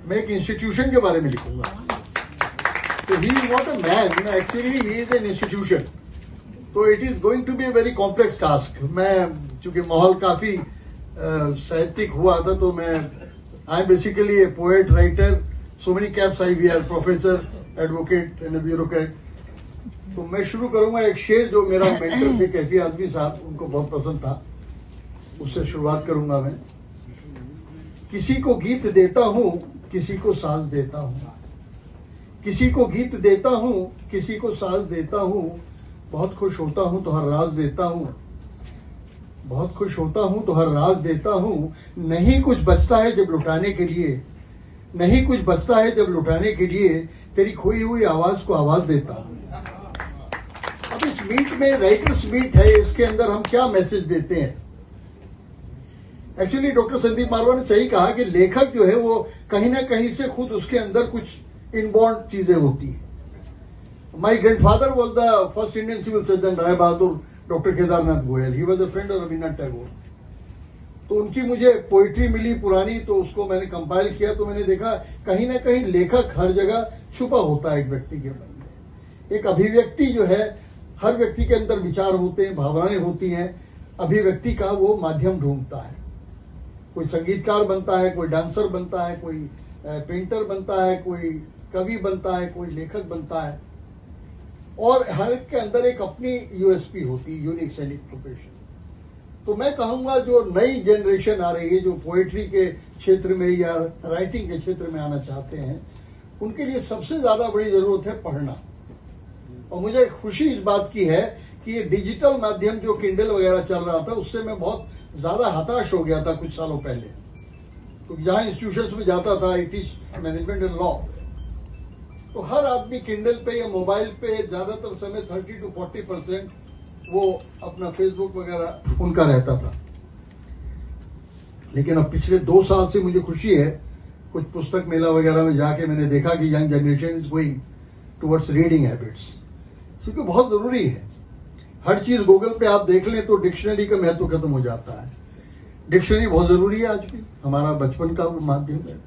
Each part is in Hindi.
मैं एक इंस्टीट्यूशन के बारे में लिखूंगा। तो he is not a man, actually he is an institution. तो it is going to be a very complex task. मैं चूंकि माहौल काफी साहित्यिक हुआ था, तो मैं I am basically a poet, writer, so many caps I wear, professor, advocate and bureaucrat. तो मैं शुरू करूंगा एक शेर जो मेरा मेंटर थे कैफी आजमी साहब, उनको बहुत पसंद था, उससे शुरुआत करूंगा मैं। किसी को गीत देता हूं, किसी को साज देता हूं, किसी को गीत देता हूं, किसी को साज देता हूं, बहुत खुश होता हूं तो हर राज देता हूं, बहुत खुश होता हूं तो हर राज देता हूं। नहीं कुछ बचता है जब लुटाने के लिए, नहीं कुछ बचता है जब लुटाने के लिए, तेरी खोई हुई आवाज को आवाज देता हूं। अब इस मीट में राइटर्स मीट है, इसके अंदर हम क्या मैसेज देते हैं? एक्चुअली डॉक्टर संदीप मारवा ने सही कहा कि लेखक जो है वो कहीं ना कहीं से खुद उसके अंदर कुछ इनबॉर्न चीजें होती है। My grandfather was the first Indian civil surgeon, Rai Bahadur doctor Kedarnath Goyal. He was a friend of Rabindranath Tagore. तो उनकी मुझे पोइट्री मिली पुरानी, तो उसको मैंने कंपाइल किया। तो मैंने देखा कहीं ना कहीं लेखक हर जगह छुपा होता है एक व्यक्ति के मन में। एक अभिव्यक्ति जो है, हर व्यक्ति के अंदर विचार होते हैं, भावनाएं होती हैं, अभिव्यक्ति का वो माध्यम ढूंढता है। कोई संगीतकार बनता है, कोई डांसर बनता है, कोई पेंटर बनता है, कोई कवि बनता है, कोई लेखक बनता है, और हर एक के अंदर एक अपनी यूएसपी होती है, यूनिक सेलिंग प्रोफेशन। तो मैं कहूंगा जो नई जनरेशन आ रही है, जो पोएट्री के क्षेत्र में या राइटिंग के क्षेत्र में आना चाहते हैं, उनके लिए सबसे ज्यादा बड़ी जरूरत है पढ़ना। और मुझे खुशी इस बात की है कि ये डिजिटल माध्यम जो किंडल वगैरह चल रहा था, उससे मैं बहुत ज्यादा हताश हो गया था कुछ सालों पहले। तो जहां इंस्टीट्यूशंस में जाता था, I teach management and law, तो हर आदमी किंडल पे या मोबाइल पे ज्यादातर समय 30 to 40% वो अपना फेसबुक वगैरह उनका रहता था। लेकिन अब पिछले 2 साल से मुझे खुशी है, कुछ पुस्तक मेला वगैरह में जाके मैंने देखा कि young generation is going towards reading habits, क्योंकि बहुत जरूरी है। हर चीज गूगल पे आप देख लें तो डिक्शनरी का महत्व खत्म हो जाता है। डिक्शनरी बहुत जरूरी है, आज भी हमारा बचपन का माध्यम है।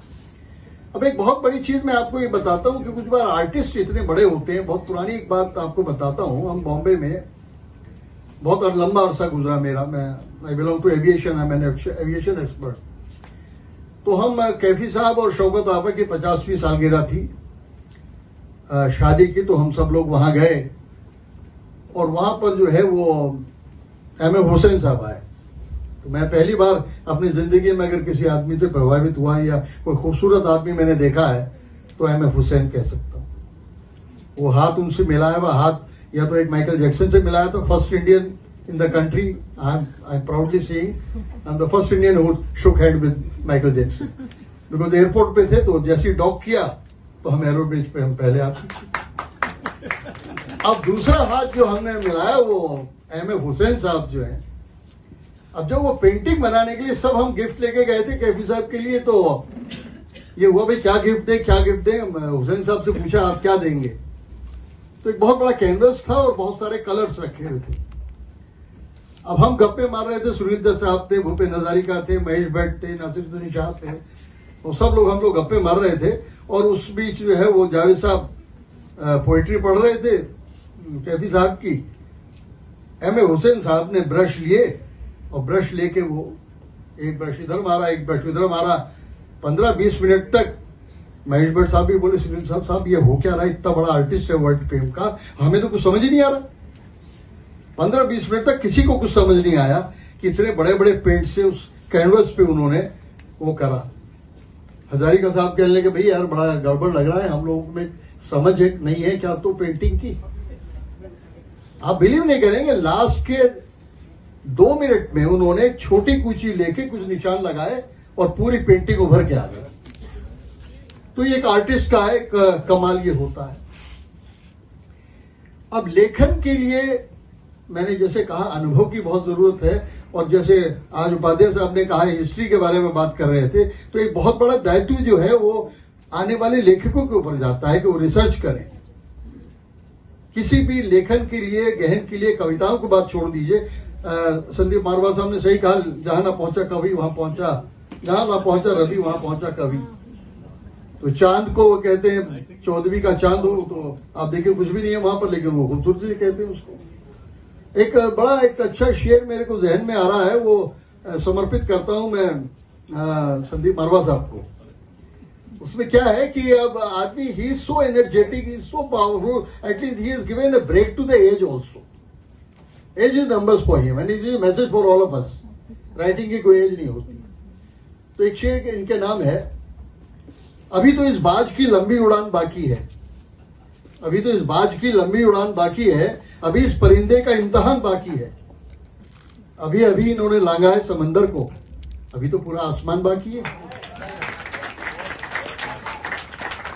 अब एक बहुत बड़ी चीज मैं आपको ये बताता हूं कि कुछ बार आर्टिस्ट इतने बड़े होते हैं। बहुत पुरानी एक बात आपको बताता हूं। हम बॉम्बे में बहुत लंबा अरसा गुजरा मेरा, I belong to aviation, I am aviation expert. तो हम कैफी साहब और शौकत आपा की 50वीं सालगिरह थी शादी की, तो हम सब लोग वहां गए, और वहां पर जो है वो एम.ए. हुसैन साहब आए। तो मैं पहली बार अपनी जिंदगी में अगर किसी आदमी से प्रभावित हुआ या कोई खूबसूरत आदमी मैंने देखा है तो एम.ए. हुसैन कह सकता हूं। वो हाथ उनसे मिलाया हुआ, हाथ या तो एक माइकल जैक्सन से मिलाया था, first Indian in the country. I am proudly saying I am the first Indian who shook hand with Michael Jackson, because airport पे थे, तो जैसे ही डॉक किया तो हम एरो ब्रिज पे हम पहले आते। अब दूसरा हाथ जो हमने मिलाया वो एम.ए. हुसैन साहब जो है। अब जब वो पेंटिंग बनाने के लिए सब हम गिफ्ट लेके गए थे कैफी साहब के लिए, तो ये हुआ भाई क्या गिफ्ट दे, क्या गिफ्ट दे। हुसैन साहब से पूछा आप क्या देंगे, तो एक बहुत बड़ा कैनवस था और बहुत सारे कलर्स रखे हुए थे। अब हम गप्पे मार रहे थे, सुनील दत्त साहब थे, भूपेन हजारिका थे, महेश भट्ट थे, नासिरुद्दीन शाह थे, वो सब लोग हम लोग गप्पे मार रहे थे। और उस बीच जो है वो जावेद साहब पोएट्री पढ़ रहे थे कैफी साहब की। एम.ए. हुसैन साहब ने ब्रश लिए और ब्रश लेके वो एक ब्रश इधर मारा, एक ब्रश उधर मारा। 15-20 मिनट तक महेश भट्ट साहब भी बोले, सुनील साहब ये हो क्या रहा है, इतना बड़ा आर्टिस्ट है वर्ल्ड फेम का, हमें तो कुछ समझ ही नहीं आ रहा। 15-20 मिनट तक किसी को कुछ समझ नहीं आया कि इतने बड़े बड़े पेंट से उस कैनवस पे उन्होंने वो करा। हजारिका साहब कहने लगे, भाई यार बड़ा गड़बड़ लग रहा है, हम लोगों में समझ नहीं है क्या तो पेंटिंग की। आप बिलीव नहीं करेंगे, लास्ट के 2 मिनट में उन्होंने छोटी कूची लेके कुछ निशान लगाए और पूरी पेंटिंग उभर के आ गई। तो ये एक आर्टिस्ट का एक कमाल ये होता है। अब लेखन के लिए मैंने जैसे कहा अनुभव की बहुत जरूरत है, और जैसे आज उपाध्याय साहब ने कहा हिस्ट्री के बारे में बात कर रहे थे, तो एक बहुत बड़ा दायित्व जो है वो आने वाले लेखकों के ऊपर जाता है कि वो रिसर्च करें। किसी भी लेखन के लिए, गहन के लिए, कविताओं को बात छोड़ दीजिए। संदीप मारवा साहब ने सही कहा, जहां ना पहुंचा कवि वहां पहुंचा, जहां ना पहुंचा रवि वहां पहुंचा कवि। तो चांद को वो कहते हैं 14वीं का चांद हो, तो आप देखिए कुछ भी नहीं है वहां पर, लेकिन वो खूबसूरती से कहते हैं उसको। एक अच्छा शेर मेरे को जहन में आ रहा है, वो समर्पित करता हूं मैं संदीप मरवा साहब को। उसमें क्या है कि अब आदमी he is so energetic, he is so powerful, at least he is given a break to the age also. Age is numbers for him and is a message for all of us. Writing की कोई एज नहीं होती। तो एक शेर इनके नाम है, अभी तो इस बाज की लंबी उड़ान बाकी है, अभी तो इस बाज की लंबी उड़ान बाकी है, अभी इस परिंदे का इम्तिहान बाकी है, अभी अभी इन्होंने लांगा है समंदर को, अभी तो पूरा आसमान बाकी है।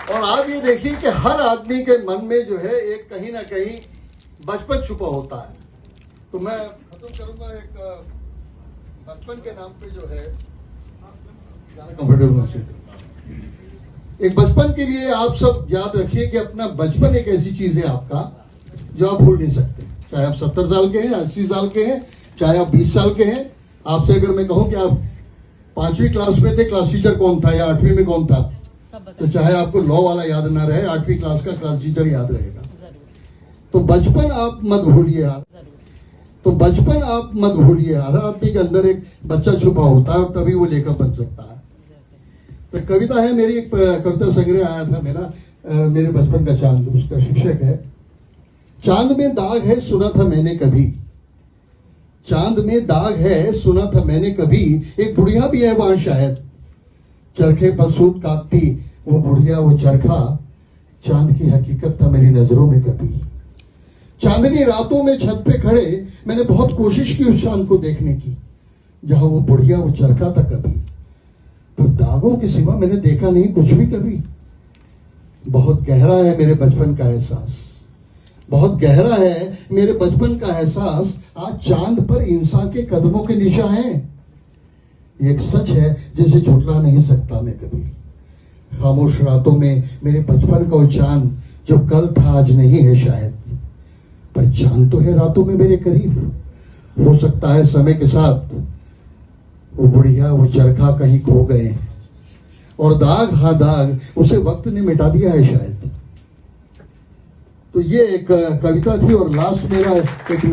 और आप ये देखिए कि हर आदमी के मन में जो है एक कहीं ना कहीं बचपन छुपा होता है। तो मैं खत्म करूंगा एक बचपन के नाम पे जो है एक बचपन के लिए आप सब याद रखिए कि अपना बचपन एक ऐसी चीज है आपका जो आप भूल नहीं सकते। चाहे आप 70 साल के हैं, 80 साल के हैं, चाहे आप 20 साल के हैं। आपसे अगर मैं कहूं कि आप 5वीं क्लास में थे, क्लास टीचर कौन था, या 8वीं में कौन था, तो चाहे आपको लॉ वाला याद ना रहे, 8वीं क्लास का क्लास टीचर याद रहेगा। तो बचपन आप मत भूलिए यार, तो बचपन आप मत भूलिए। हर आदमी के अंदर एक बच्चा छुपा होता है और तभी वो लेखक बन सकता है। तो कविता है मेरी, एक कविता संग्रह आया था मेरा, मेरे बचपन का चांद, उसका शीर्षक है, चांद में दाग है सुना था मैंने कभी, चांद में दाग है सुना था मैंने कभी, एक बुढ़िया भी है वहां शायद, चरखे पर सूत काटती वो बुढ़िया वो चरखा, चांद की हकीकत था मेरी नजरों में कभी। चांदनी रातों में छत पे खड़े मैंने बहुत कोशिश की उस चांद को देखने की, जहां वो बुढ़िया वो चरखा था कभी, पर दागों के सिवा मैंने देखा नहीं कुछ भी कभी। बहुत गहरा है मेरे बचपन का एहसास, बहुत गहरा है मेरे बचपन का एहसास, आज चांद पर इंसान के कदमों के निशान हैं। ये एक सच है जिसे झुठला नहीं सकता मैं कभी। खामोश रातों में मेरे बचपन का वो चांद जो कल था आज नहीं है शायद, पर चांद तो है रातों में मेरे करीब। हो सकता है समय के साथ वो बुढ़िया वो चरखा कहीं खो गए, और दाग हाँ दाग उसे वक्त ने मिटा दिया है शायद। तो ये एक कविता थी, और लास्ट मेरा एक